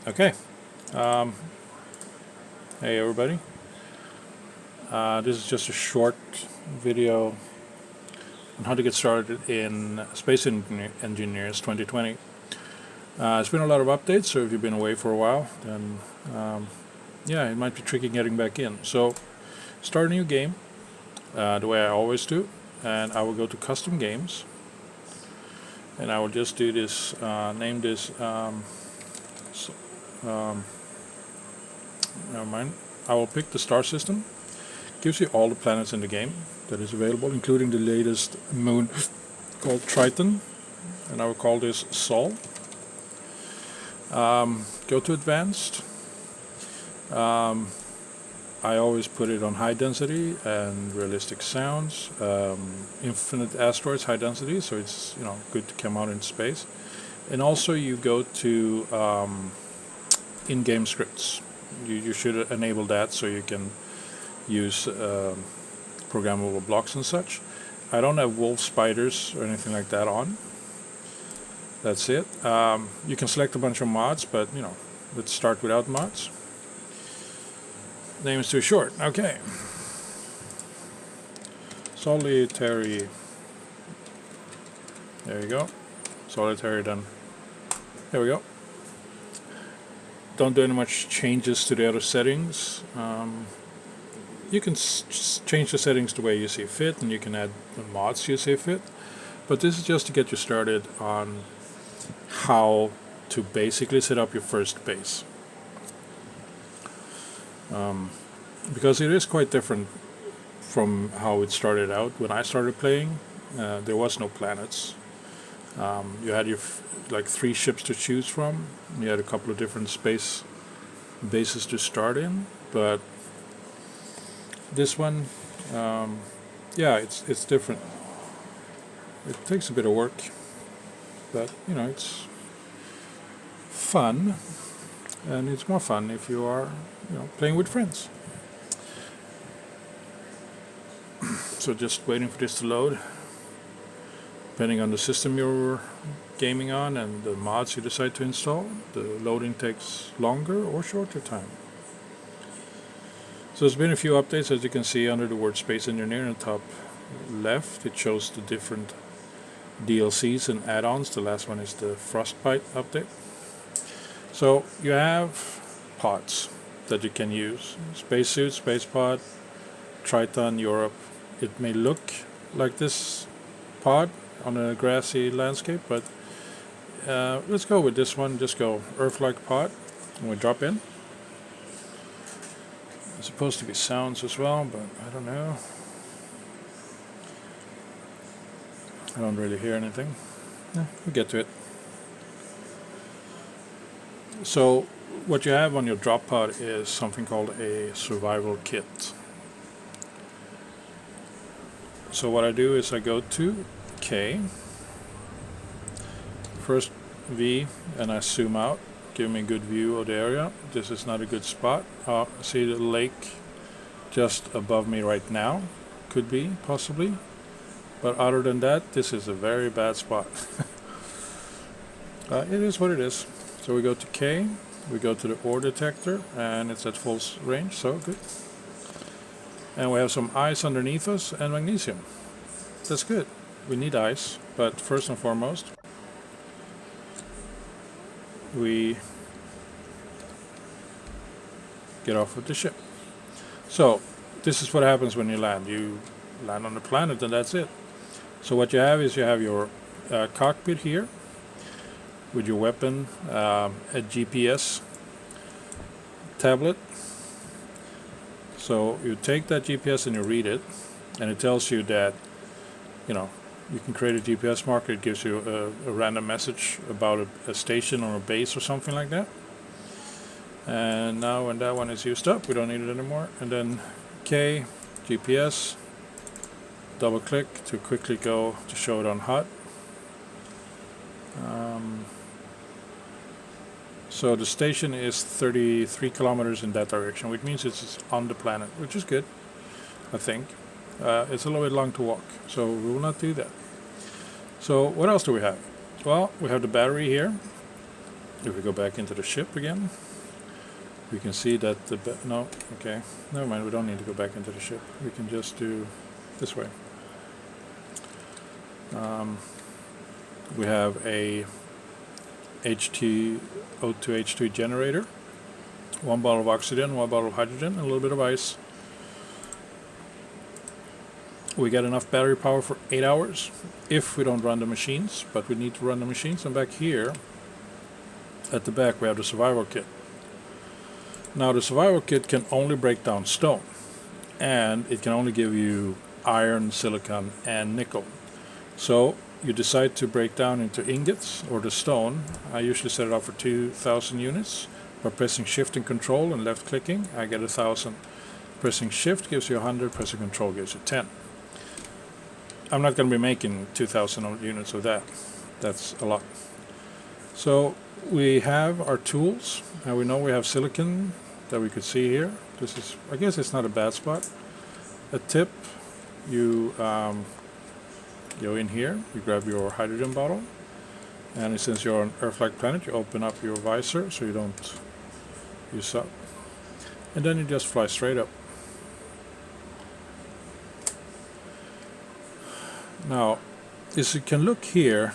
Okay. Um, hey everybody. This is just a short video on how to get started in Space Engineers 2020. It's been a lot of updates, so if you've been away for a while, then yeah, it might be tricky getting back in. So start a new game the way I always do, and I will go to Custom Games, and I will just do this, name this, never mind. I will pick the star system. Gives you all the planets in the game that is available, including the latest moon called Triton, and I will call this Sol. Go to advanced. I always put it on high density and realistic sounds. Infinite asteroids, high density, so it's good to come out in space. And also you go to in-game scripts. You should enable that so you can use programmable blocks and such. I don't have wolf spiders or anything like that on. That's it. You can select a bunch of mods, but let's start without mods. Name is too short. Okay. Solitary. There you go. Solitary done. There we go. Don't do any much changes to the other settings. You can change the settings the way you see fit, and you can add the mods you see fit. But this is just to get you started on how to basically set up your first base. Because it is quite different from how it started out. When I started playing, there was no planets. You had your like 3 ships to choose from. You had a couple of different space bases to start in, but this one, yeah, it's different. It takes a bit of work, but it's fun, and it's more fun if you are playing with friends. So just waiting for this to load. Depending on the system you're gaming on and the mods you decide to install, the loading takes longer or shorter time. So there's been a few updates, as you can see under the word Space Engineer in the top left. It shows the different DLCs and add-ons. The last one is the Frostbite update. So you have pods that you can use. Spacesuit, Space Pod, Triton, Europe. It may look like this pod on a grassy landscape, but let's go with this one. Just go Earth-like pod, and we drop in. It's supposed to be sounds as well, but I don't know. I don't really hear anything. We'll get to it. So what you have on your drop pod is something called a survival kit. So what I do is I go to K, first V, and I zoom out, give me a good view of the area. This is not a good spot. See the lake just above me right now? Could be, possibly. But other than that, this is a very bad spot. It is what it is. So we go to K, we go to the ore detector, and it's at full range, so good. And we have some ice underneath us and magnesium. That's good. We need ice, but first and foremost, we get off of the ship. So this is what happens when you land. You land on the planet, and that's it. So what you have is you have your cockpit here with your weapon, a GPS tablet. So you take that GPS and you read it, and it tells you that you can create a GPS marker. It gives you a random message about a station or a base or something like that. And now when that one is used up, we don't need it anymore. And then K, GPS, double click to quickly go to show it on HUD. So the station is 33 kilometers in that direction, which means it's on the planet, which is good, I think. It's a little bit long to walk, so we will not do that. So what else do we have? Well, we have the battery here. If we go back into the ship again, we can see that no, okay, never mind, we don't need to go back into the ship. We can just do this way. We have a O2H2 generator, 1 bottle of oxygen, 1 bottle of hydrogen, and a little bit of ice. We get enough battery power for 8 hours if we don't run the machines, but we need to run the machines. And back here at the back we have the survival kit. Now the survival kit can only break down stone, and it can only give you iron, silicon and nickel. So you decide to break down into ingots or the stone. I usually set it up for 2,000 units. By pressing shift and control and left clicking, I get 1,000. Pressing shift gives you 100, pressing control gives you 10. I'm not going to be making 2,000 units of that. That's a lot. So we have our tools, and we know we have silicon that we could see here. This is, I guess it's not a bad spot. A tip, you go in here, you grab your hydrogen bottle, and since you're on Earth-like planet, you open up your visor so you don't use up, and then you just fly straight up. Now, as you can look here,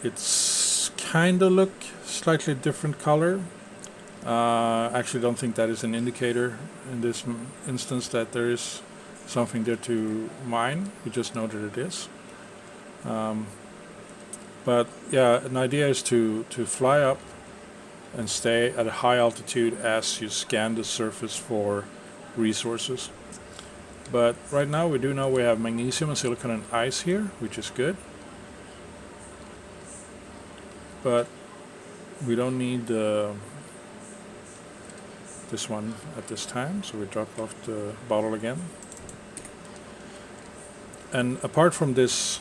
it's kind of look slightly different color. Actually don't think that is an indicator in this instance that there is something there to mine. You just know that it is. But yeah, an idea is to fly up and stay at a high altitude as you scan the surface for resources. But right now we do know we have magnesium and silicon and ice here, which is good. But we don't need this one at this time, so we drop off the bottle again. And apart from this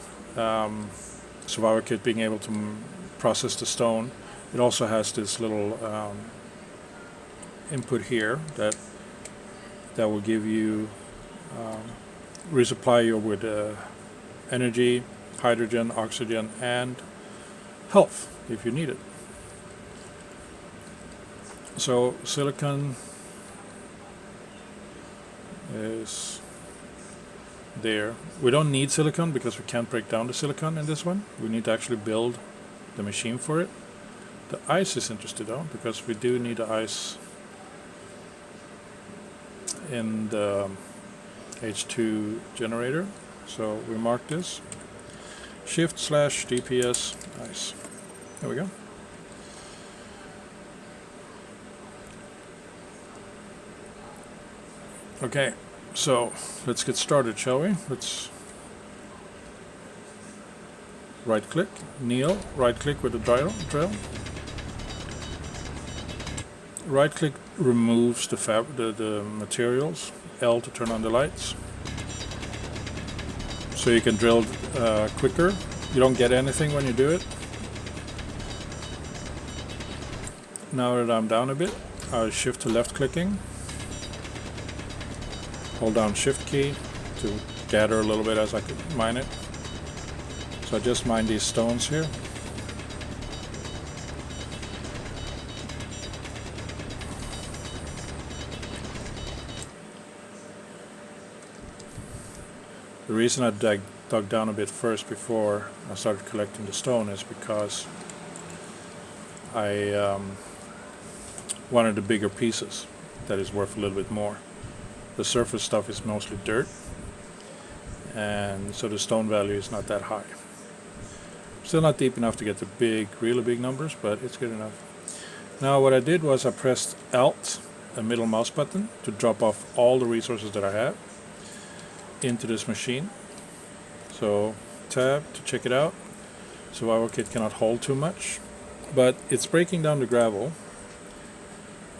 survival kit being able to process the stone, it also has this little input here that will give you resupply you with energy, hydrogen, oxygen, and health if you need it. So silicon is there. We don't need silicon because we can't break down the silicon in this one. We need to actually build the machine for it. The ice is interesting though, because we do need the ice in the H2 generator. So we mark this shift/DPS ice. There we go. Okay, so let's get started, shall we? Let's right click, kneel, right click with the drill. Right click removes the materials, L to turn on the lights. So you can drill quicker. You don't get anything when you do it. Now that I'm down a bit, I'll shift to left clicking. Hold down shift key to gather a little bit as I could mine it. So I just mine these stones here. The reason I dug down a bit first before I started collecting the stone is because I wanted the bigger pieces that is worth a little bit more. The surface stuff is mostly dirt, and so the stone value is not that high. Still not deep enough to get the big, really big numbers, but it's good enough. Now what I did was I pressed Alt, a middle mouse button, to drop off all the resources that I have into this machine. So tab to check it out. Survival kit cannot hold too much, but it's breaking down the gravel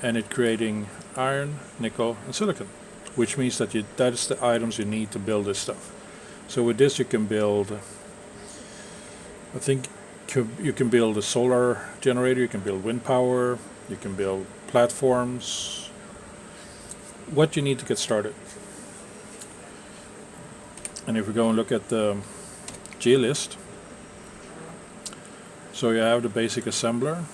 and it's creating iron, nickel and silicon, which means that that's the items you need to build this stuff. So with this you can build, I think you can build a solar generator, you can build wind power, you can build platforms, what you need to get started. And if we go and look at the G list, so you have the basic assembler,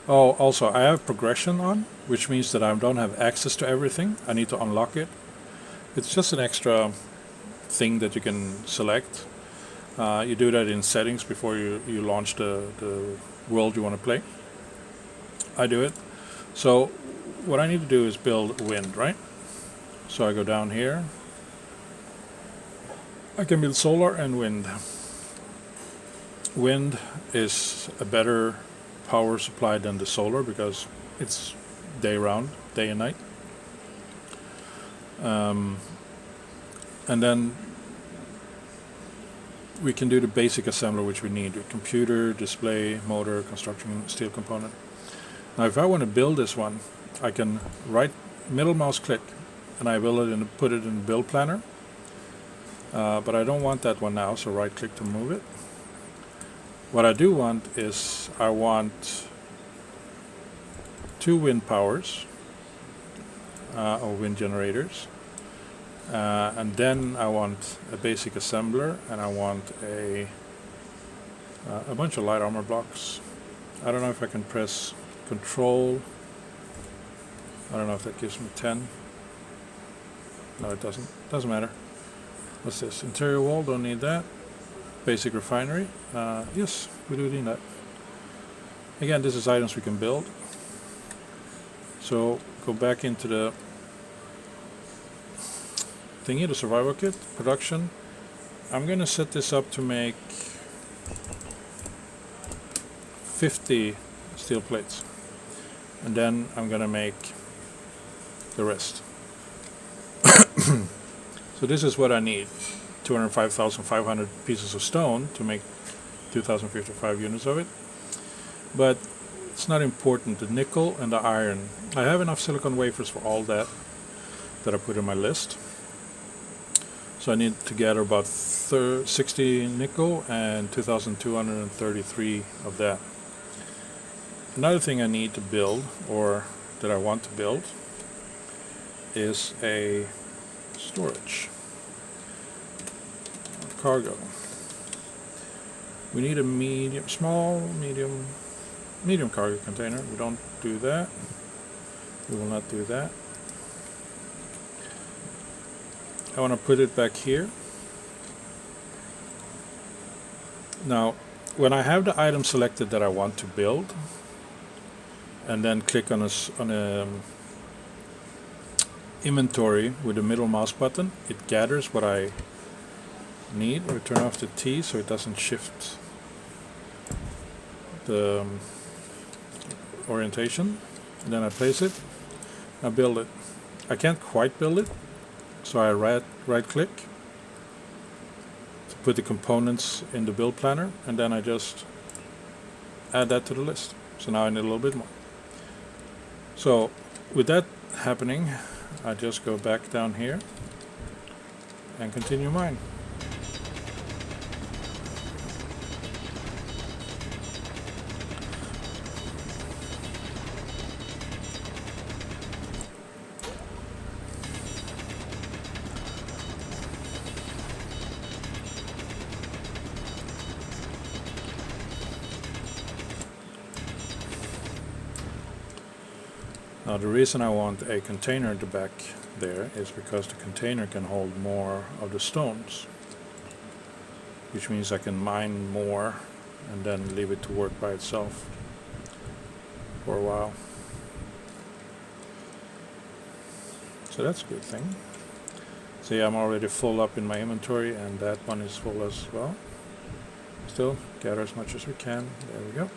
Oh, also I have progression on, which means that I don't have access to everything. I need to unlock it. It's just an extra thing that you can select. You do that in settings before you launch the world you want to play. I do it. So what I need to do is build wind, right? So I go down here. I can build solar and wind. Wind is a better power supply than the solar because it's day round, day and night. And then we can do the basic assembler which we need: computer, display, motor, construction, steel component. Now if I want to build this one, I can middle mouse click and I build it and put it in build planner. But I don't want that one now, so right click to move it. What I do want is I want 2 wind powers or wind generators, and then I want a basic assembler, and I want a bunch of light armor blocks. I don't know if I can press control. I don't know if that gives me 10. No, it doesn't. Doesn't matter. What's this? Interior wall, don't need that. Basic refinery. Yes, we do need that. Again, this is items we can build. So go back into the thingy, the survival kit, production. I'm going to set this up to make 50 steel plates. And then I'm going to make the rest. So this is what I need. 205,500 pieces of stone to make 2,055 units of it. But it's not important. The nickel and the iron. I have enough silicon wafers for all that I put in my list. So I need to gather about 60 nickel and 2,233 of that. Another thing I need to build, or that I want to build, is a storage. Cargo. We need a medium cargo container. We don't do that. We will not do that. I want to put it back here. Now, when I have the item selected that I want to build, and then click on a inventory with the middle mouse button, it gathers what I need. We turn off the T so it doesn't shift the orientation. And then I place it. I build it. I can't quite build it, so I right click to put the components in the build planner, and then I just add that to the list. So now I need a little bit more. So with that happening, I just go back down here and continue mine. Now the reason I want a container at the back there is because the container can hold more of the stones, which means I can mine more and then leave it to work by itself for a while. So that's a good thing. See, I'm already full up in my inventory, and that one is full as well. Still, gather as much as we can. There we go.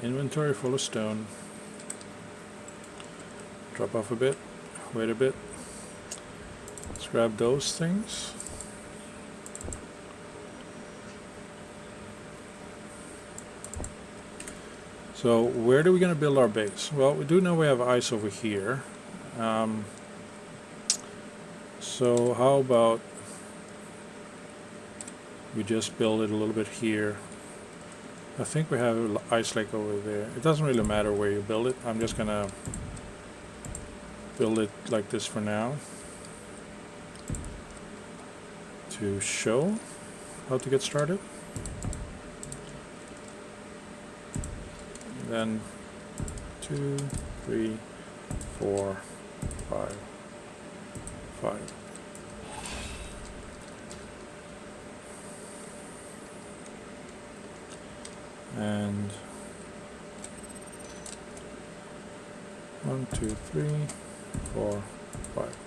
Inventory full of stone. Drop off a bit, wait a bit. Let's grab those things. So where are we going to build our base? Well, we do know we have ice over here. So how about we just build it a little bit here. I think we have an ice lake over there. It doesn't really matter where you build it. I'm just going to build it like this for now to show how to get started. Then 2, 3, 4, 5, 5. And 1, 2, 3, 4, 5.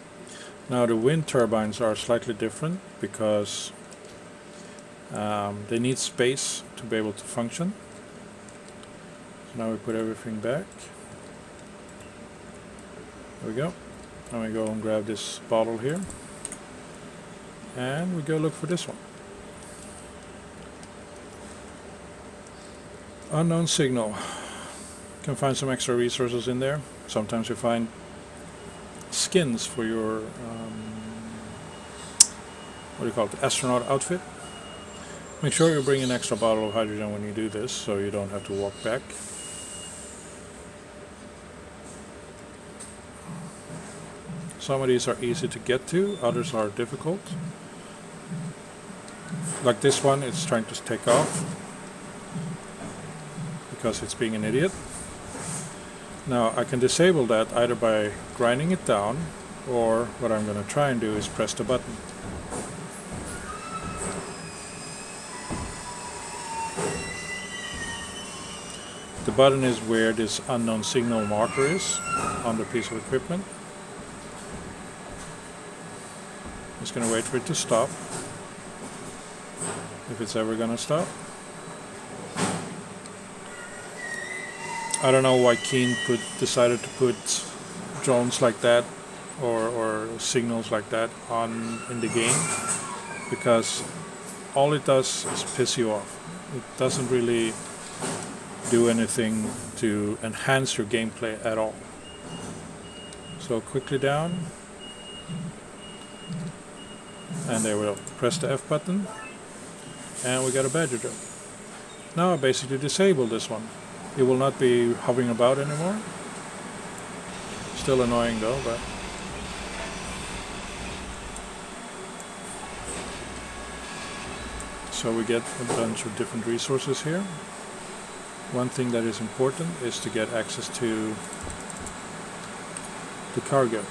Now the wind turbines are slightly different because they need space to be able to function. So now we put everything back. There we go. Now we go and grab this bottle here. And we go look for this one. Unknown signal. You can find some extra resources in there. Sometimes you find skins for your what do you call it, astronaut outfit. Make sure you bring an extra bottle of hydrogen when you do this, so you don't have to walk back. Some of these are easy to get to, others are difficult. Like this one, it's trying to take off because it's being an idiot. Now I can disable that either by grinding it down, or what I'm going to try and do is press the button. The button is where this unknown signal marker is on the piece of equipment. Just going to wait for it to stop, if it's ever going to stop. I don't know why Keen decided to put drones like that or signals like that on in the game, because all it does is piss you off. It doesn't really do anything to enhance your gameplay at all. So quickly down, and there we go. Press the F button, and we got a Badger drone. Now I basically disabled this one. It will not be hovering about anymore. Still annoying though, but so we get a bunch of different resources here. One thing that is important is to get access to the cargo.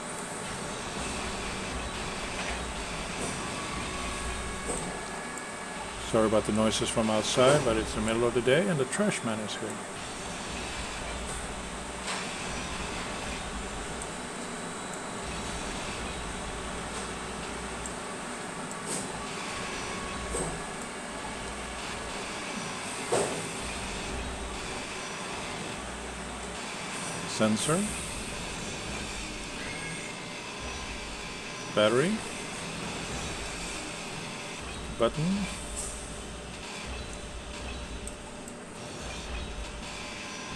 Sorry about the noises from outside, but it's the middle of the day and the trash man is here. Sensor, battery, button,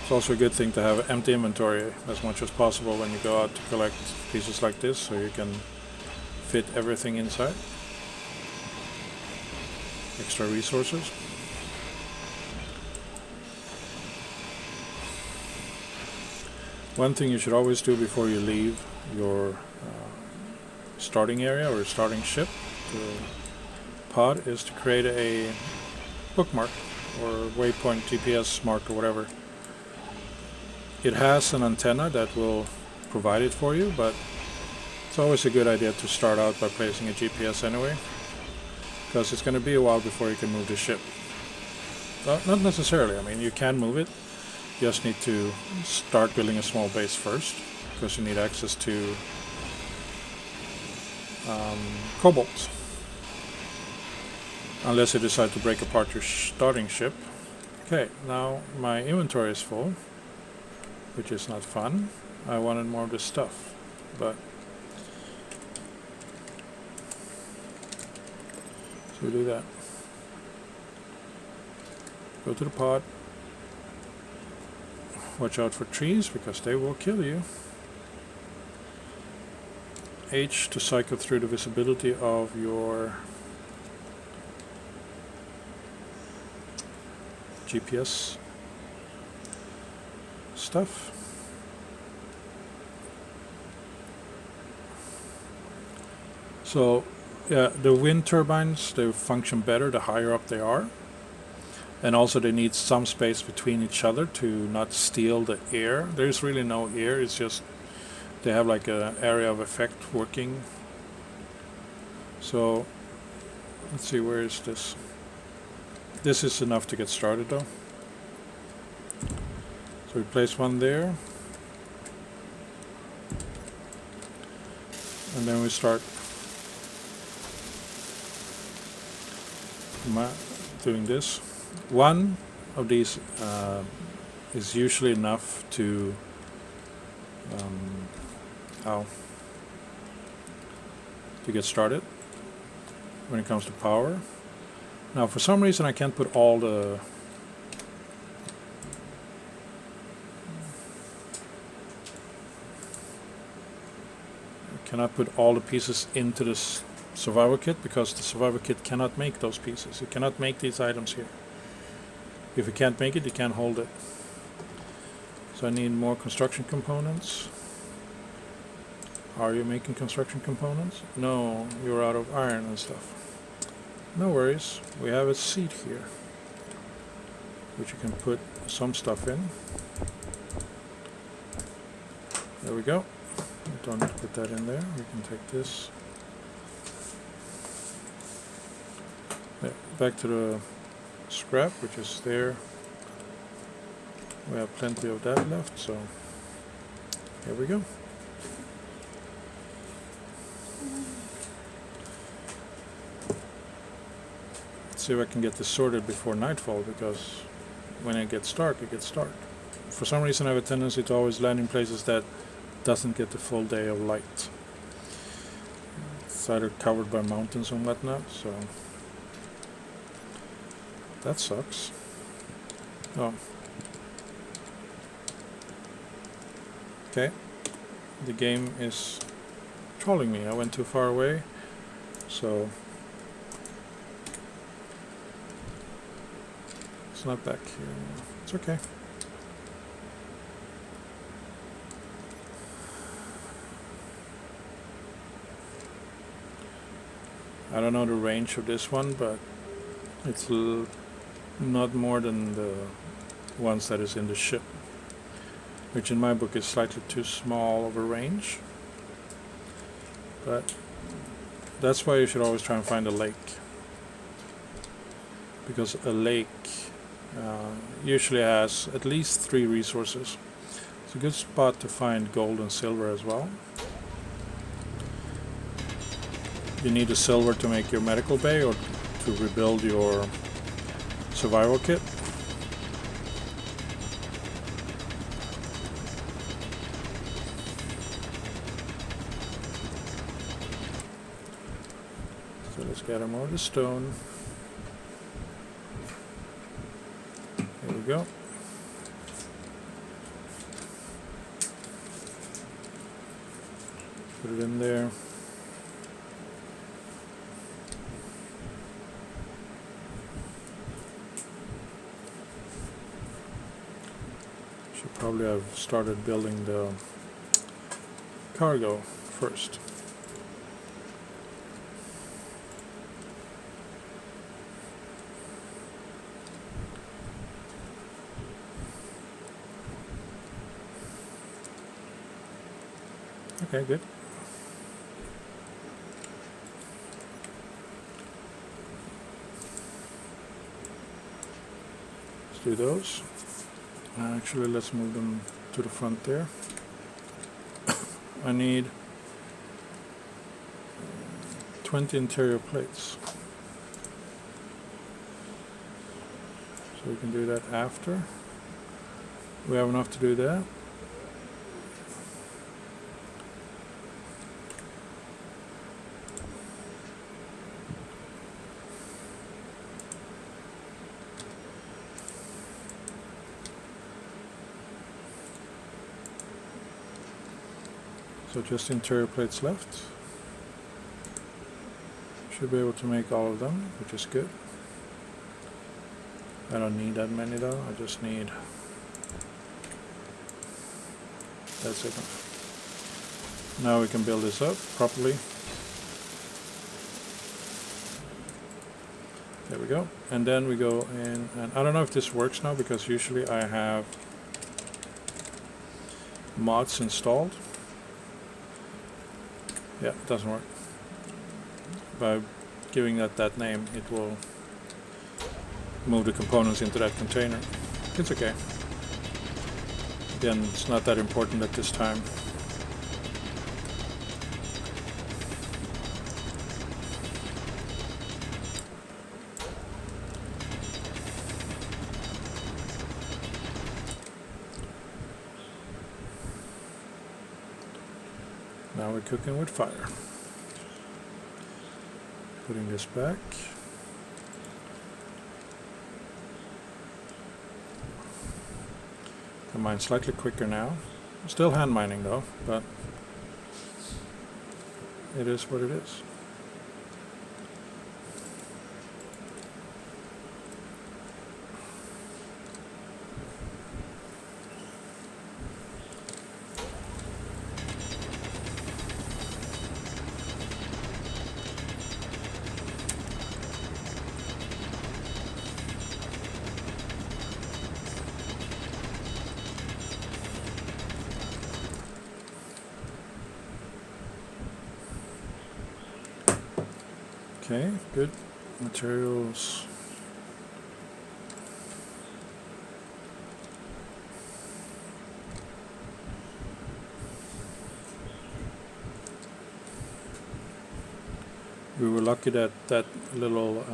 it's also a good thing to have empty inventory as much as possible when you go out to collect pieces like this, so you can fit everything inside. Extra resources. One thing you should always do before you leave your starting area or starting ship, the pod, is to create a bookmark or waypoint, GPS mark or whatever. It has an antenna that will provide it for you, but it's always a good idea to start out by placing a GPS anyway, because it's going to be a while before you can move the ship. Not necessarily, I mean you can move it. You just need to start building a small base first, because you need access to cobalt. Unless you decide to break apart your starting ship. Okay, now my inventory is full, which is not fun. I wanted more of this stuff, but so we do that. Go to the pod. Watch out for trees, because they will kill you. H to cycle through the visibility of your GPS stuff. So yeah, the wind turbines, they function better the higher up they are. And also they need some space between each other to not steal the air. There's really no air, it's just they have like an area of effect working. So let's see, where is this? This is enough to get started though. So we place one there. And then we start doing this. One of these is usually enough to get started when it comes to power. Now for some reason I can't put all the pieces into this survival kit, because the survival kit cannot make those pieces. You cannot make these items here. If you can't make it, you can't hold it. So I need more construction components. Are you making construction components? No, you're out of iron and stuff. No worries, we have a seat here, which you can put some stuff in. There we go. We don't need to put that in there. We can take this. There, back to the scrap, which is there. We have plenty of that left, so here we go. Let's see if I can get this sorted before nightfall, because when it gets dark, it gets dark. For some reason I have a tendency to always land in places that doesn't get the full day of light. It's either covered by mountains and whatnot, so that sucks. Oh. Okay. The game is trolling me. I went too far away, so it's not back here anymore. It's okay. I don't know the range of this one, but it's not more than the ones that is in the ship, which in my book is slightly too small of a range. But that's why you should always try and find a lake, because a lake usually has at least 3 resources. It's a good spot to find gold and silver as well. You need the silver to make your medical bay or to rebuild your survival kit. So let's gather more of the stone. There we go. Put it in there. Should probably have started building the cargo first. Okay, good. Let's do those. Actually, let's move them to the front there. I need 20 interior plates. So we can do that after. We have enough to do that. So just interior plates left. Should be able to make all of them, which is good. I don't need that many though, I just need... That's it. Now we can build this up properly. There we go. And then we go in, and I don't know if this works now because usually I have mods installed. Yeah, it doesn't work. By giving that name, it will move the components into that container. It's okay. Again, it's not that important at this time. Now we're cooking with fire. Putting this back. I mine slightly quicker now. Still hand mining though, but it is what it is. Okay, good. Materials. We were lucky that that little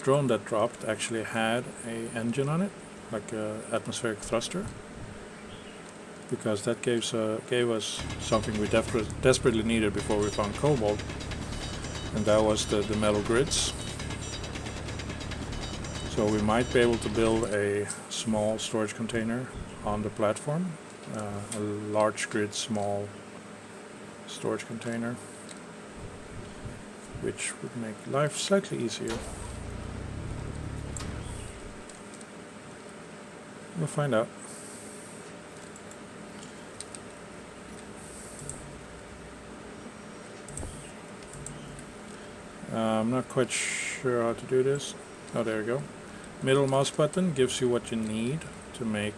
drone that dropped actually had a engine on it, like a atmospheric thruster, because that gave us something we desperately needed before we found cobalt. And that was the metal grids. So we might be able to build a small storage container on the platform, a large grid, small storage container, which would make life slightly easier. We'll find out. I'm not quite sure how to do this. Oh, there we go. Middle mouse button gives you what you need to make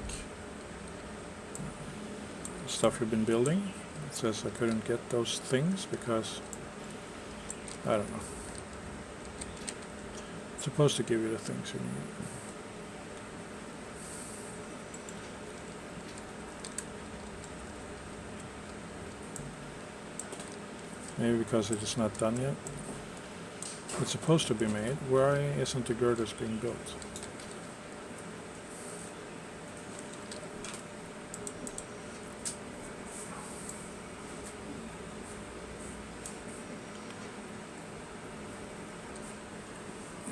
stuff you've been building. It says I couldn't get those things because I don't know. It's supposed to give you the things you need. Maybe because it is not done yet. It's supposed to be made. Why isn't the girders being built?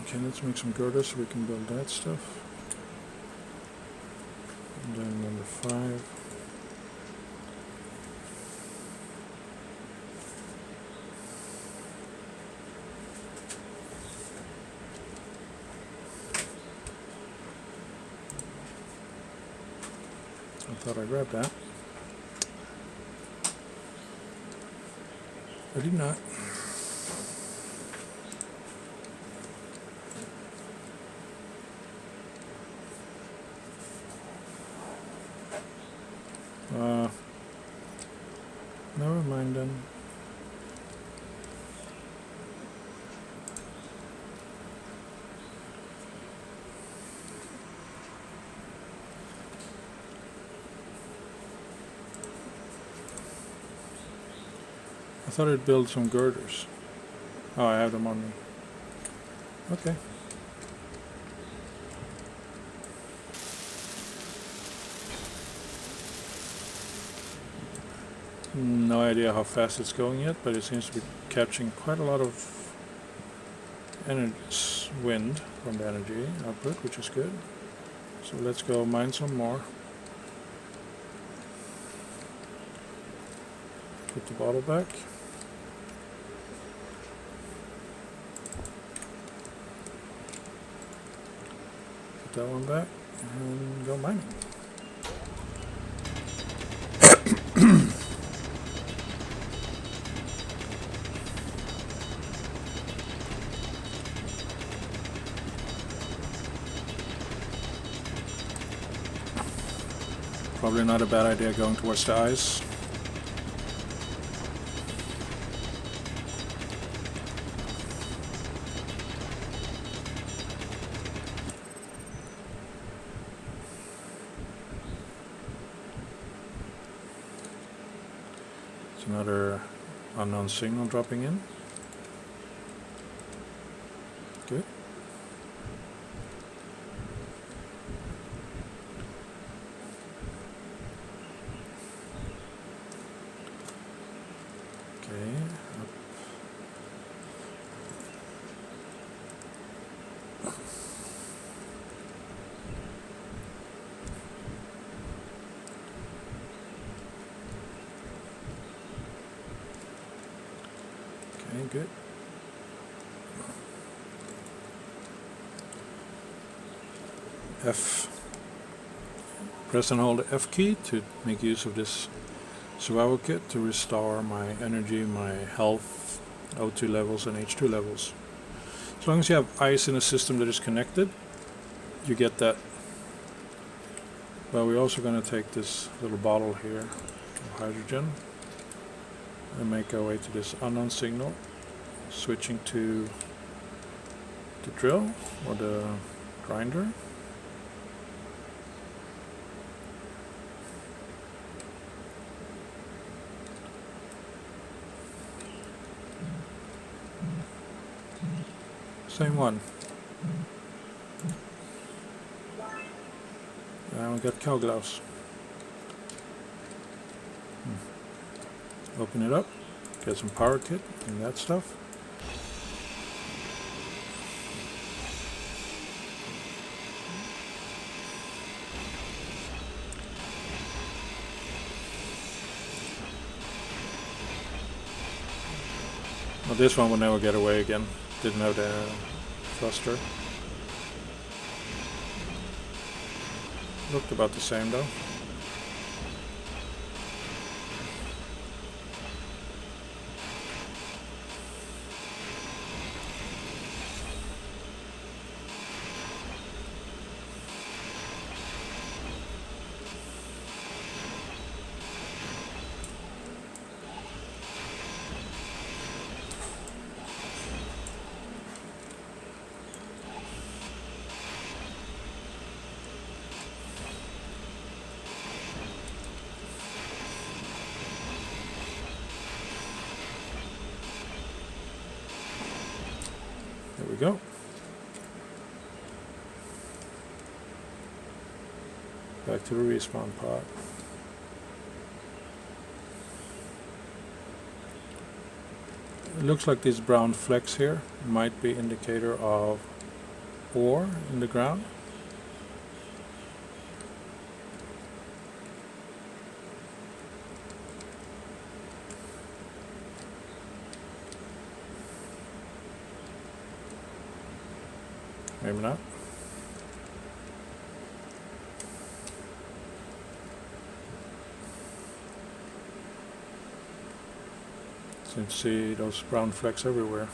Okay, let's make some girders so we can build that stuff. And then number 5. I thought I grabbed that. I did not. Never mind then. I thought I'd build some girders. Oh, I have them on me. Okay. No idea how fast it's going yet, but it seems to be capturing quite a lot of wind from the energy output, which is good. So let's go mine some more. Put the bottle back. Put that one back and go mining. Probably not a bad idea going towards the ice. It's another unknown signal dropping in. Good. Okay, up. Okay, good. F. Press and hold the F key to make use of this survival kit to restore my energy, my health, O2 levels and H2 levels. As long as you have ice in a system that is connected, you get that. Well, we're also going to take this little bottle here of hydrogen and make our way to this unknown signal, switching to the drill or the grinder. Same one. And we got cow gloves. Open it up, get some power kit and that stuff. Well, this one will never get away again. Didn't have the thruster. Looked about the same though. There we go. Back to the respawn pod. It looks like these brown flecks here might be indicator of ore in the ground. Maybe not. So you can see those brown flecks everywhere.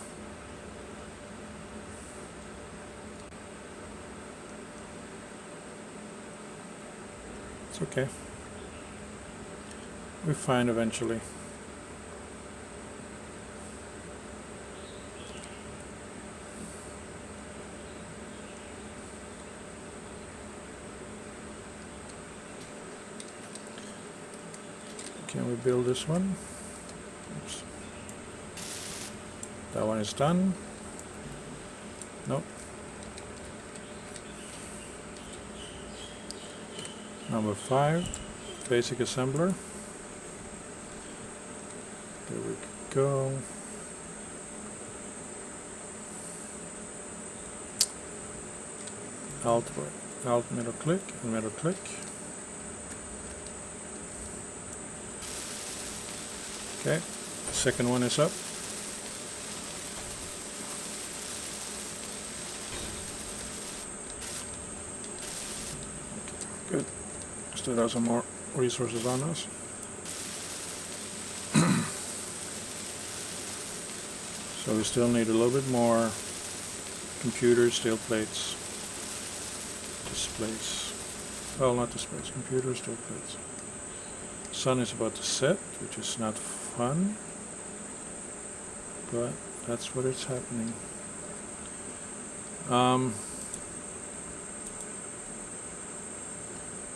It's okay. We're fine eventually. Can we build this one? Oops. That one is done. Nope. Number 5, basic assembler. There we go. Alt middle click and middle click. Okay, the second one is up. Good. Still have some more resources on us. So we still need a little bit more computers, steel plates, displays. Well, not displays, computers, steel plates. sun is about to set, which is not fun, but that's what is happening.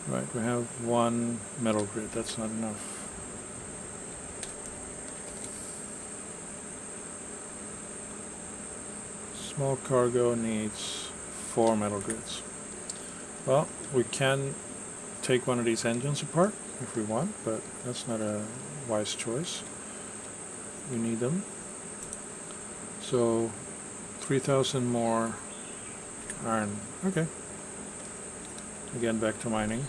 Right, we have one metal grid, that's not enough. Small cargo needs 4 metal grids. Well, we can take one of these engines apart if we want, but that's not a wise choice. We need them. So 3,000 more iron. Okay. Again, back to mining.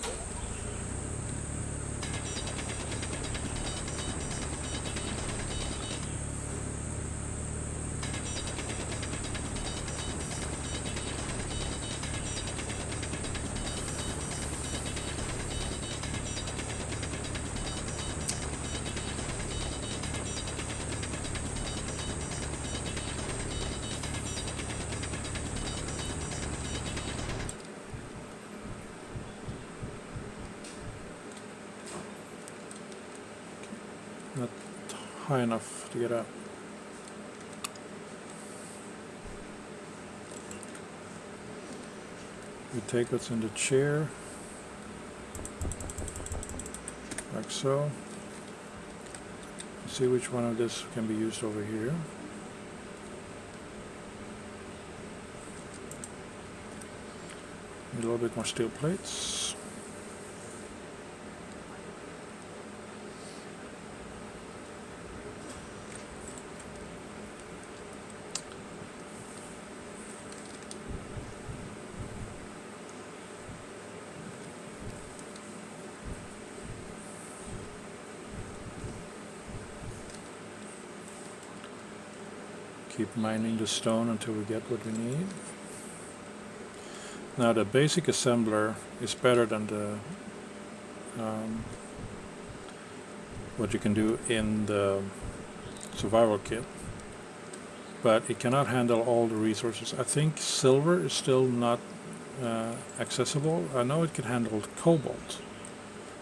Not high enough to get up. We take what's in the chair, like so. See which one of this can be used over here. Need a little bit more steel plates. Keep mining the stone until we get what we need. Now the basic assembler is better than the what you can do in the survival kit, but it cannot handle all the resources. I think silver is still not accessible. I know it can handle cobalt,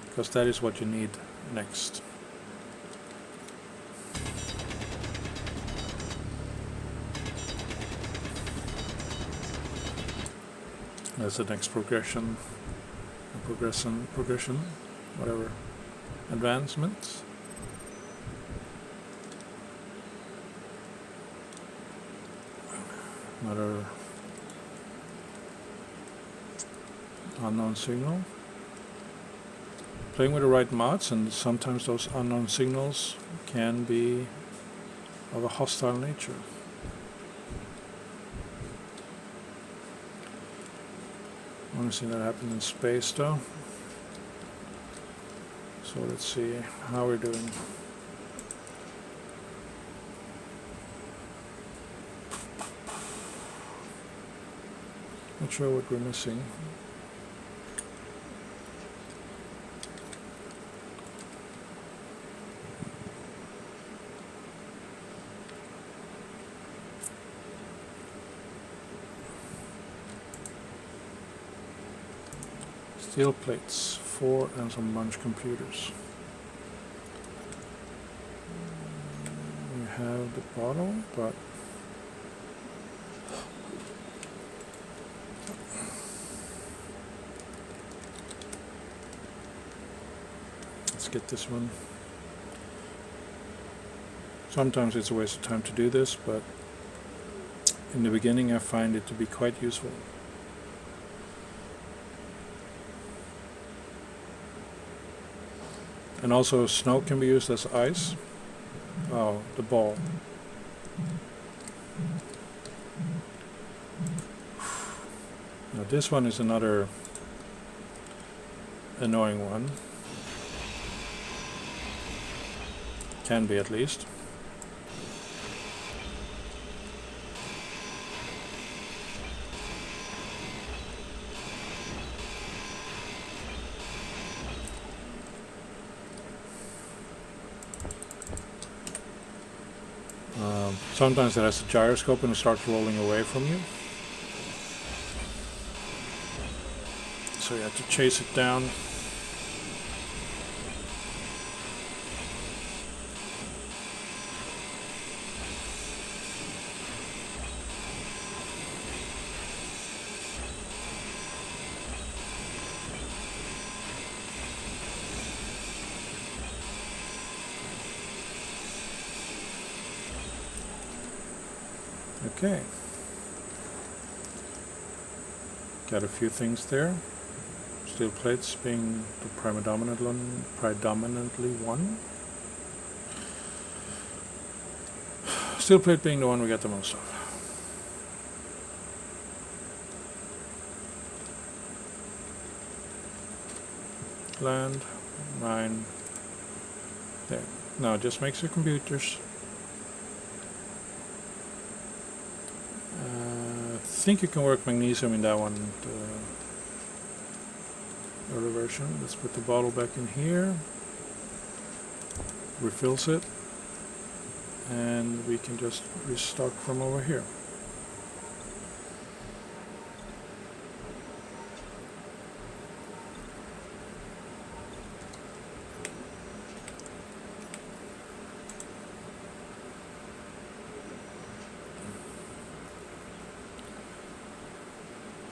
because that is what you need next. That's the next progression, whatever, advancements. Another unknown signal. Playing with the right mods, and sometimes those unknown signals can be of a hostile nature. I want to see that happen in space though. So let's see how we're doing. Not sure what we're missing. Steel plates, 4, and some bunch computers. We have the bottle, but let's get this one. Sometimes it's a waste of time to do this, but in the beginning I find it to be quite useful. And also snow can be used as ice. Oh, the ball. Now this one is another annoying one. Can be, at least. Sometimes it has a gyroscope and it starts rolling away from you. So you have to chase it down. Okay. Got a few things there. Steel plates being the predominantly one. Steel plate being the one we got the most of. Land, 9, there. Now just make your computers. I think you can work magnesium in that one, the early version. Let's put the bottle back in here, refills it, and we can just restock from over here.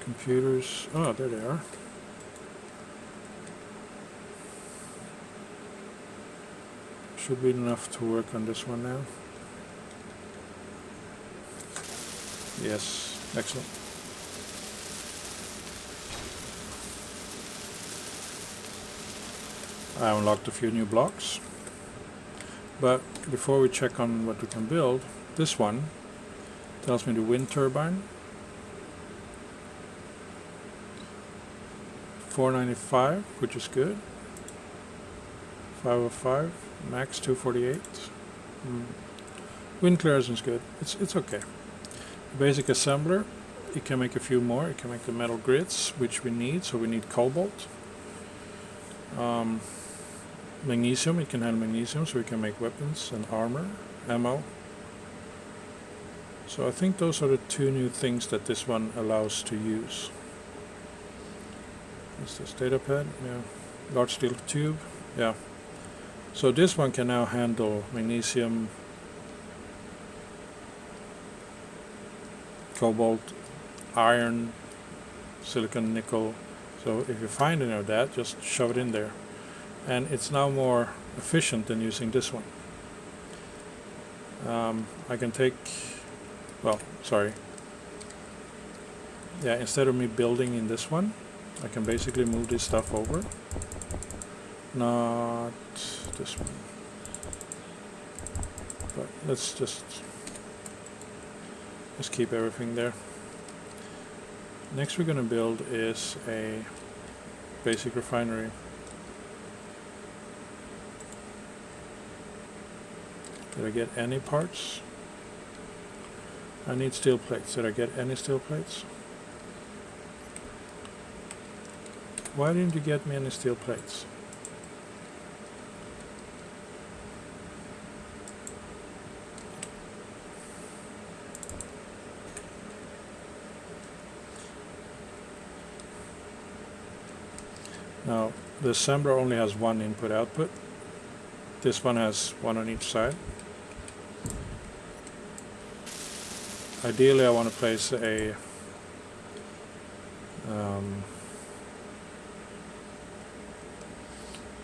Computers, oh, there they are. Should be enough to work on this one now. Yes, excellent. I unlocked a few new blocks, but before we check on what we can build, this one tells me the wind turbine, 495, which is good. 505, max 248. Wind clearance is good. It's okay. Basic assembler, you can make a few more. You can make the metal grids, which we need. So we need cobalt. Magnesium, it can handle magnesium, so we can make weapons and armor, ammo. So I think those are the two new things that this one allows to use. What's this, data pad? Yeah. Large steel tube, yeah. So this one can now handle magnesium, cobalt, iron, silicon, nickel. So if you find any of that, just shove it in there. And it's now more efficient than using this one. I can take, well, sorry. Yeah, instead of me building in this one, I can basically move this stuff over. Not this one. But let's just keep everything there. Next we're going to build is a basic refinery. Did I get any parts? I need steel plates. Did I get any steel plates? Why didn't you get me any steel plates? Now, the assembler only has one input-output. This one has one on each side. Ideally, I want to place a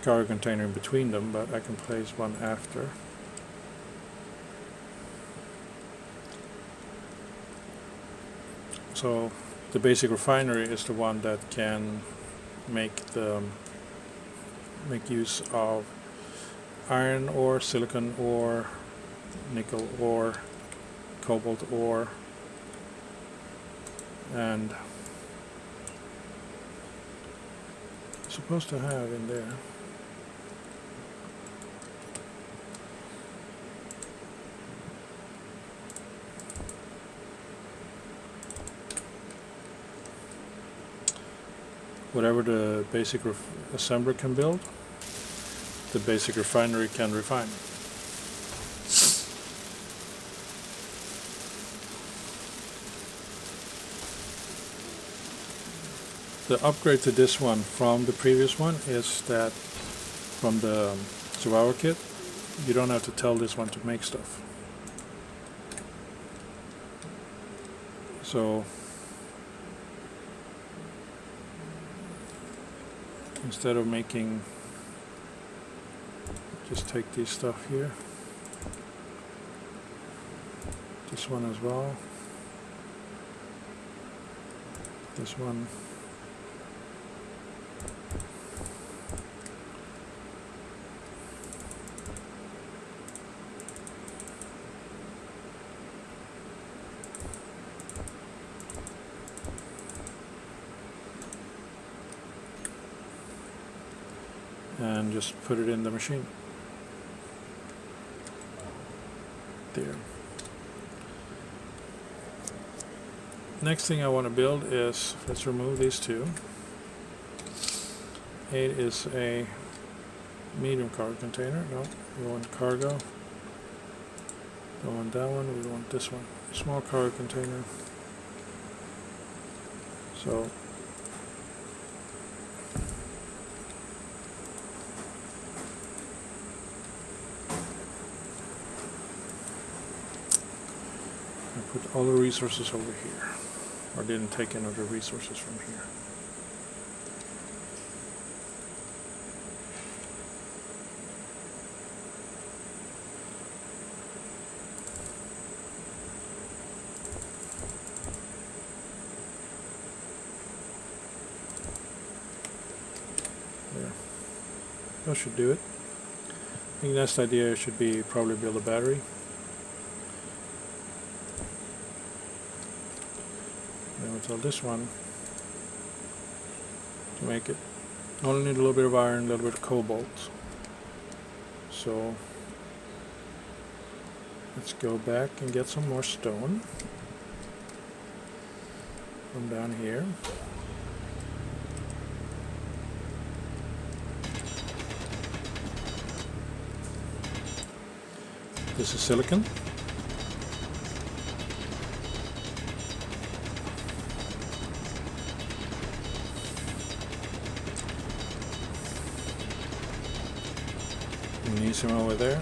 cargo container in between them, but I can place one after. So the basic refinery is the one that can make use of iron ore, silicon ore, nickel ore, cobalt ore, and supposed to have in there whatever the basic assembler can build, the basic refinery can refine. The upgrade to this one from the previous one is that from the survival kit, you don't have to tell this one to make stuff. So instead of making, just take these stuff here, this one as well. This one. And just put it in the machine. There. Next thing I want to build is, let's remove these two. 8 is a medium cargo container. No, we want cargo. Don't want that one, we want this one. Small cargo container. So I put all the resources over here, or didn't take any of the resources from here. There. That should do it. I think next idea should be probably build a battery. Then we'll tell this one to make it. Only need a little bit of iron, a little bit of cobalt. So let's go back and get some more stone from down here. This is silicon. Magnesium over there.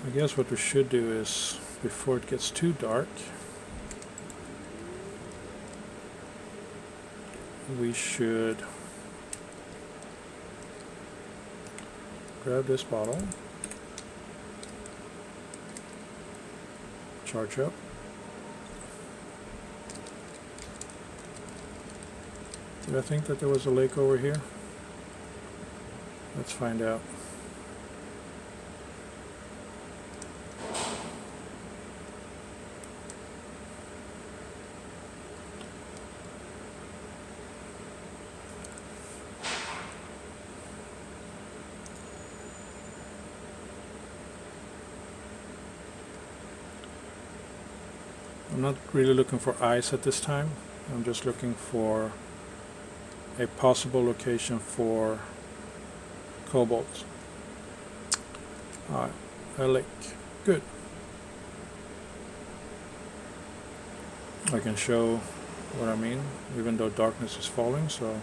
I guess what we should do is, before it gets too dark, we should grab this bottle, charge up, did I think that there was a lake over here? Let's find out. I'm not really looking for ice at this time. I'm just looking for a possible location for cobalt. Alright, a lake. Good. I can show what I mean, even though darkness is falling, so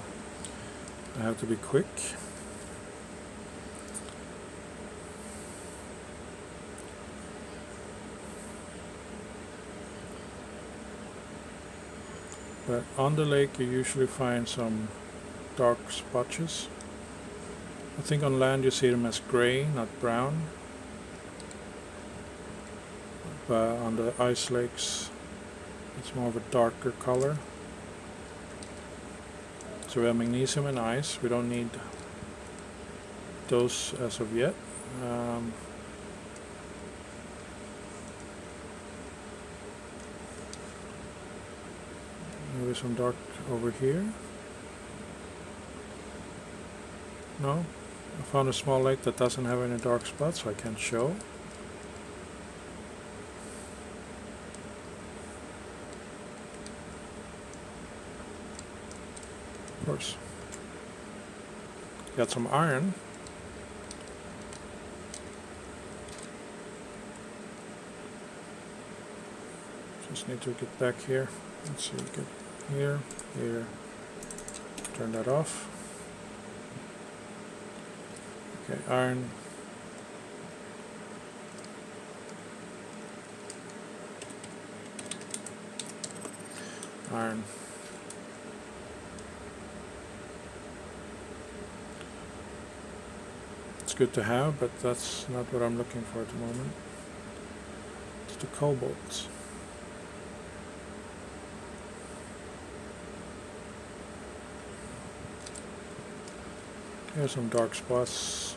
I have to be quick. But on the lake you usually find some dark spotches. I think on land you see them as gray, not brown. But on the ice lakes it's more of a darker color. So we have magnesium and ice. We don't need those as of yet. Maybe some dark over here. No, I found a small lake that doesn't have any dark spots, so I can't show. Of course. Got some iron. Just need to get back here. Let's see, get here, here. Turn that off. Okay, iron. Iron. it's good to have, but that's not what I'm looking for at the moment. It's the cobalt. Here's some dark spots.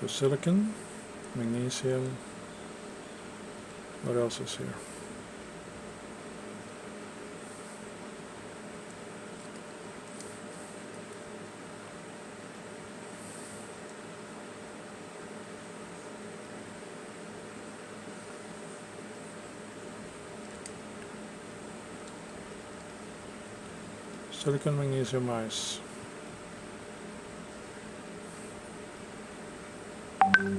So silicon, magnesium. What else is here? Silicon, magnesium, ice. Okay,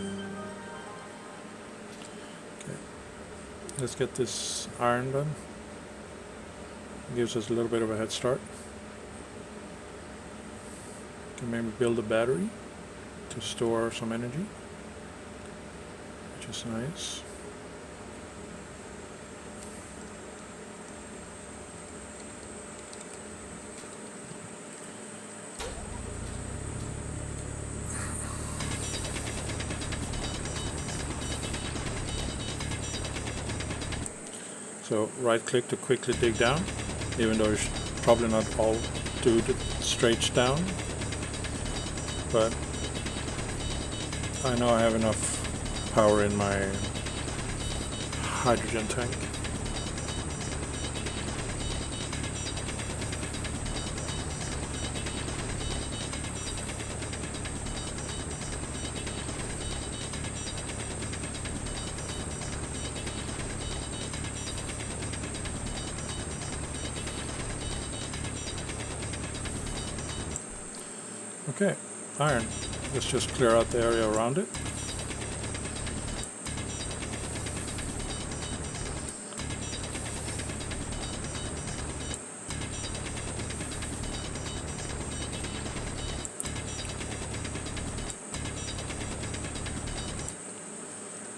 let's get this iron done. Gives us a little bit of a head start. Can maybe build a battery to store some energy, which is nice. So right click to quickly dig down, even though you should probably not all do the straight down, but I know I have enough power in my hydrogen tank. Okay, iron. Let's just clear out the area around it.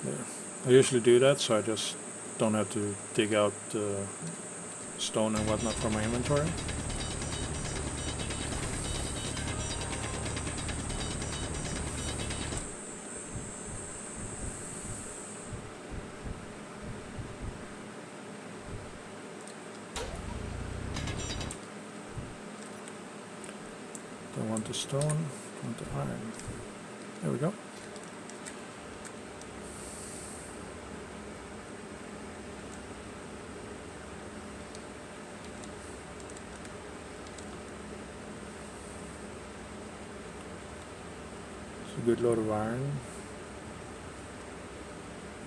There. I usually do that so I just don't have to dig out stone and whatnot from my inventory. Don't want the stone, want the iron. There we go. It's a good load of iron.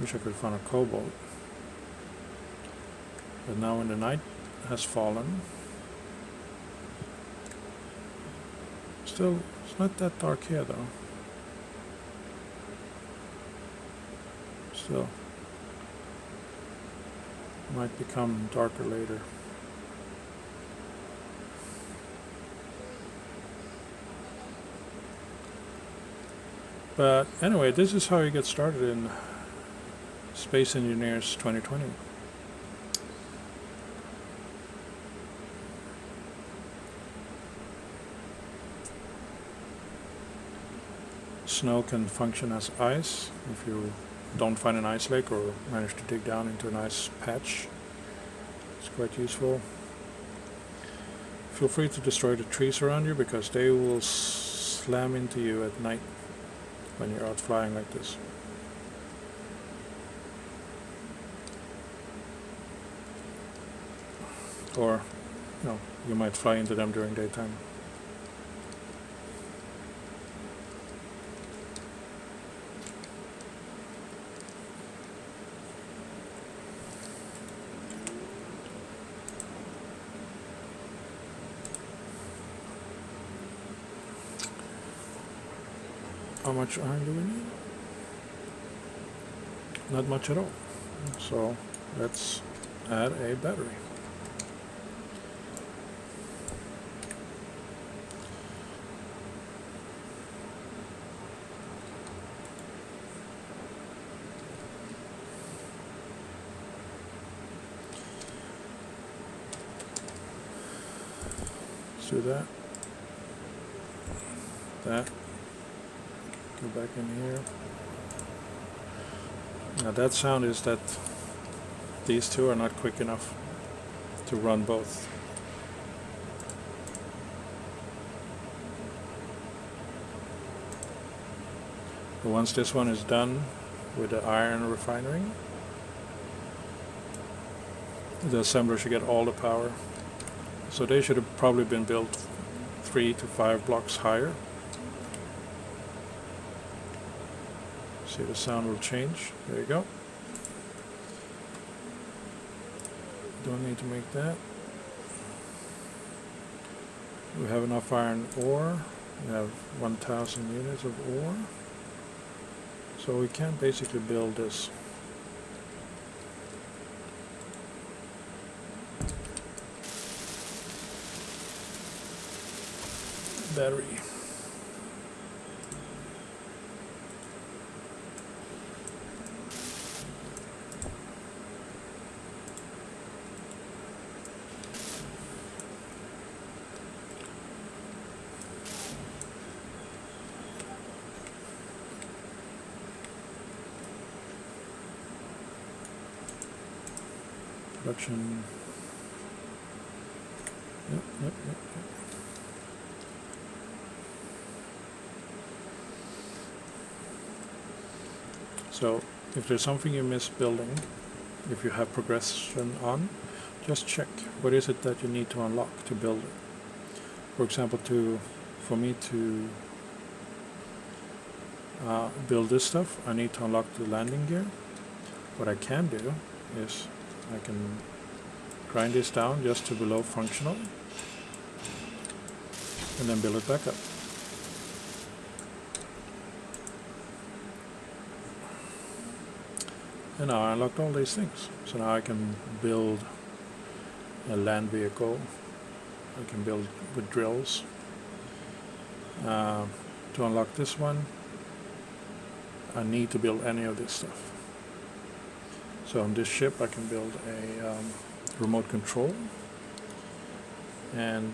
Wish I could find a cobalt. But now when the night has fallen, still, it's not that dark here though. Still, might become darker later. But anyway, this is how you get started in Space Engineers 2020. Snow can function as ice if you don't find an ice lake or manage to dig down into an ice patch. It's quite useful. Feel free to destroy the trees around you because they will slam into you at night when you're out flying like this. Or, you might fly into them during daytime. How much iron do we need? Not much at all. So let's add a battery. do that. Go back in here. Now that sound is that these two are not quick enough to run both. But once this one is done with the iron refinery, the assembler should get all the power. So they should have probably been built 3 to 5 blocks higher. See, the sound will change. There you go. Don't need to make that. We have enough iron ore. We have 1,000 units of ore. So we can basically build this. Battery. Production. Yep. So if there's something you miss building, if you have progression on, just check what is it that you need to unlock to build it. For example, for me to build this stuff, I need to unlock the landing gear. What I can do is I can grind this down just to below functional and then build it back up. And now I unlocked all these things. So now I can build a land vehicle. I can build with drills. To unlock this one, I need to build any of this stuff. So on this ship I can build a remote control. And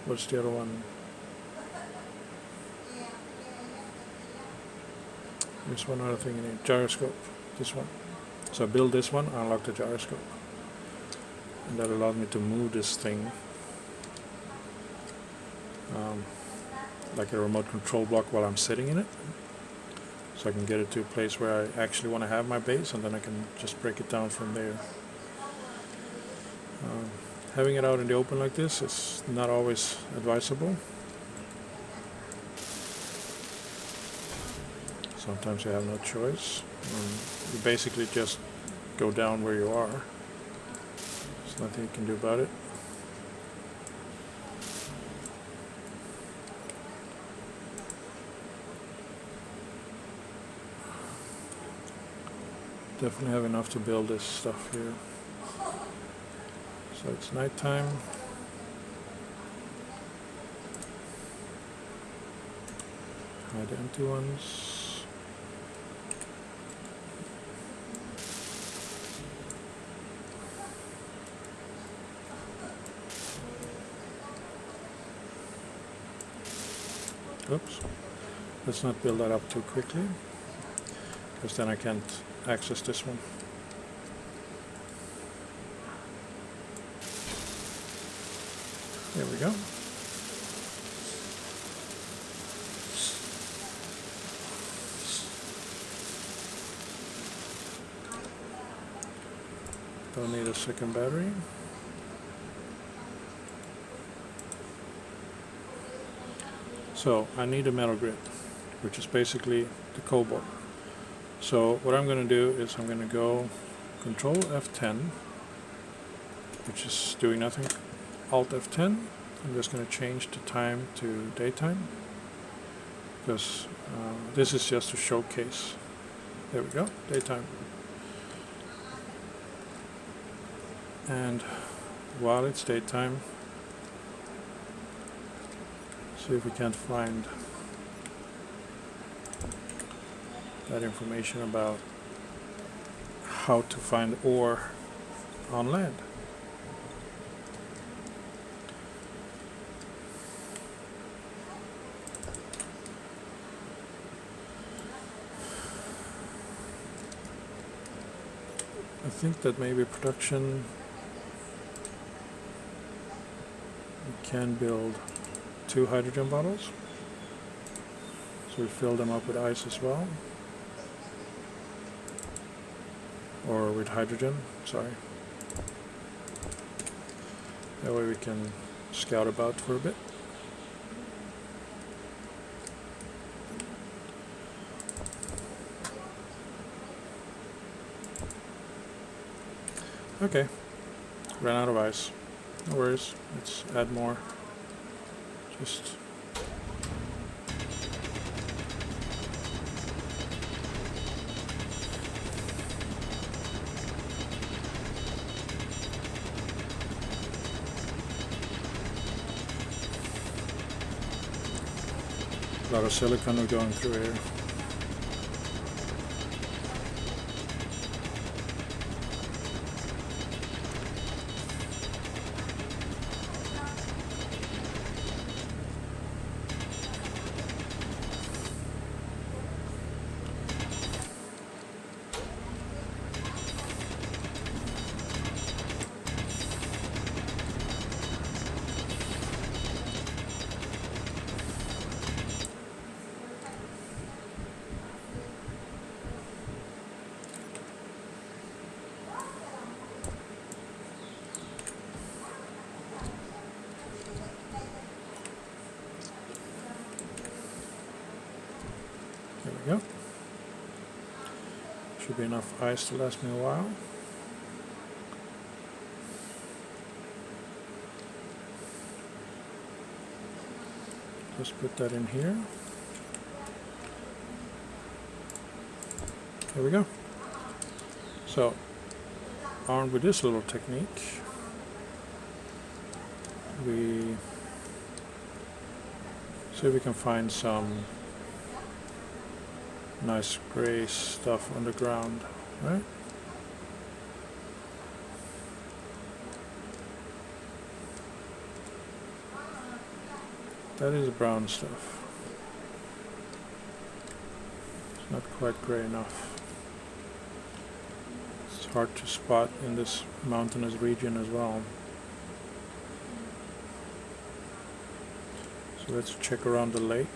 what's the other one? There's one other thing in here, gyroscope, this one. So I build this one, I unlock the gyroscope. And that allowed me to move this thing like a remote control block while I'm sitting in it. So I can get it to a place where I actually want to have my base, and then I can just break it down from there. Having it out in the open like this is not always advisable. Sometimes you have no choice. You basically just go down where you are. There's nothing you can do about it. Definitely have enough to build this stuff here. So it's nighttime. Hide the empty ones. Oops. Let's not build that up too quickly, because then I can't access this one. There we go. Don't need a second battery. So I need a metal grid, which is basically the cobalt. So what I'm going to do is I'm going to go Control F10, which is doing nothing, Alt F10. I'm just going to change the time to daytime, because this is just to showcase. There we go, daytime. And while it's daytime, see if we can't find that information about how to find ore on land. think that maybe production we can build 2 hydrogen bottles. So we fill them up with ice as well. Or with hydrogen, sorry. That way we can scout about for a bit. Okay, ran out of ice. No worries, let's add more. Just a lot of silicon we're going through here. There we go. Should be enough ice to last me a while. Just put that in here. There we go. So, armed with this little technique, we see if we can find some nice gray stuff on the ground, right? That is brown stuff. It's not quite gray enough. It's hard to spot in this mountainous region as well. So let's check around the lake.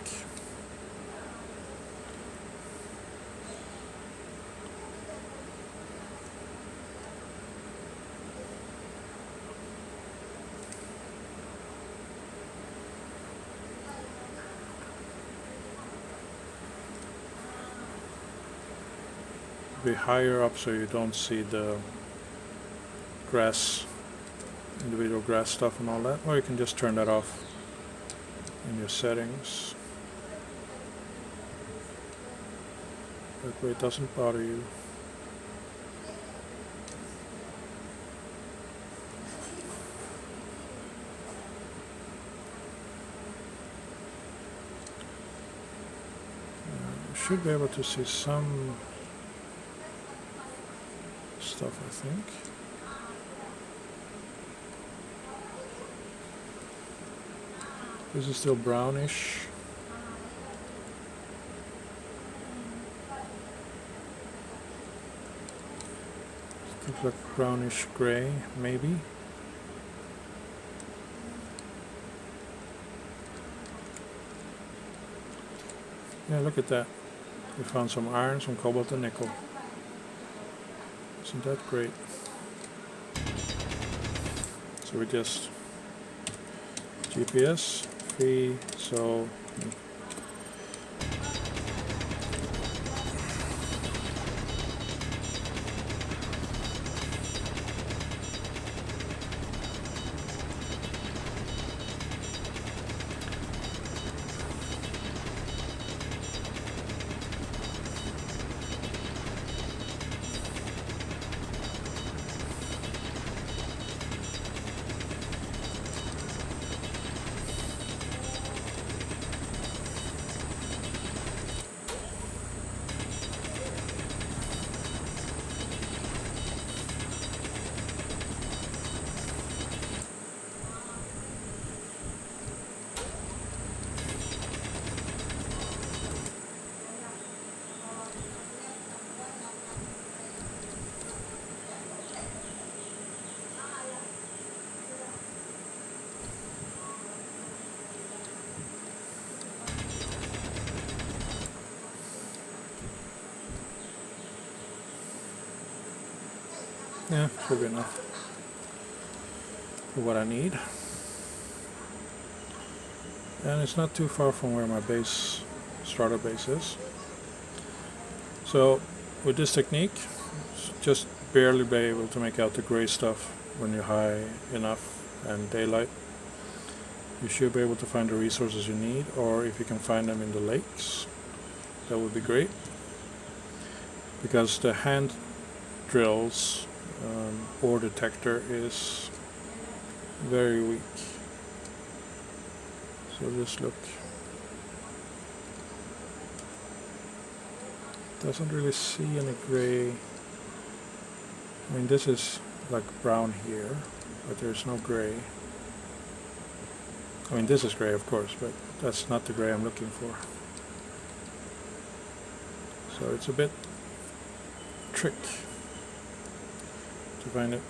Be higher up so you don't see the grass, individual grass stuff and all that, or you can just turn that off in your settings. That way it doesn't bother you. You should be able to see some stuff, I think. This is still brownish. Looks like brownish gray, maybe. Yeah, look at that. We found some iron, some cobalt and nickel. Isn't that great? So we just GPS free, so Yeah, should be enough for what I need. And it's not too far from where my starter base is. So with this technique, just barely be able to make out the gray stuff when you're high enough and daylight. You should be able to find the resources you need, or if you can find them in the lakes, that would be great. Because the hand drills ore detector is very weak. So just look. Doesn't really see any gray. I mean, this is like brown here, but there's no gray. I mean, this is gray, of course, but that's not the gray I'm looking for. So it's a bit trick to find it.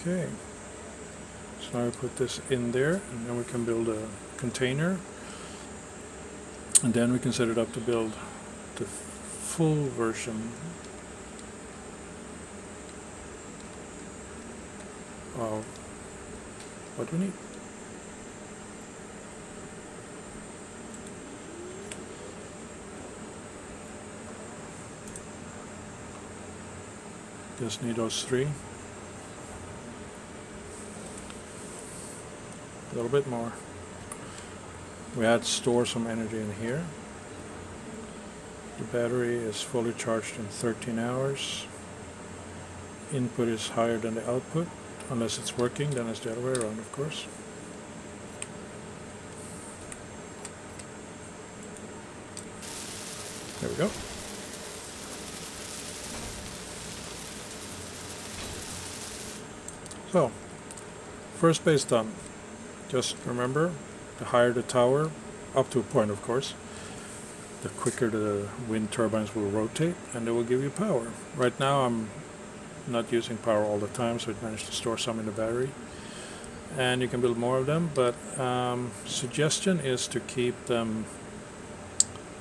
Okay, so now we put this in there, and then we can build a container, and then we can set it up to build the full version of what we need. Just need those 3. A little bit more. We had to store some energy in here. The battery is fully charged in 13 hours. Input is higher than the output. Unless it's working, then it's the other way around, of course. There we go. So, first base done. Just remember, the higher the tower, up to a point of course, the quicker the wind turbines will rotate and they will give you power. Right now I'm not using power all the time, so it managed to store some in the battery. And you can build more of them, but suggestion is to keep them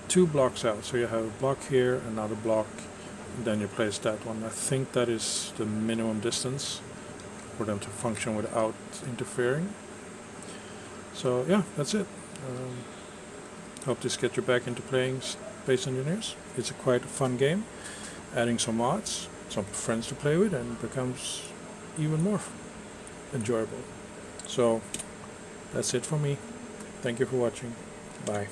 2 blocks out. So you have a block here, another block, and then you place that one. I think that is the minimum distance for them to function without interfering. So yeah, that's it. Hope this gets you back into playing Space Engineers. It's a quite fun game. Adding some mods, some friends to play with, and it becomes even more enjoyable. So that's it for me. Thank you for watching. Bye.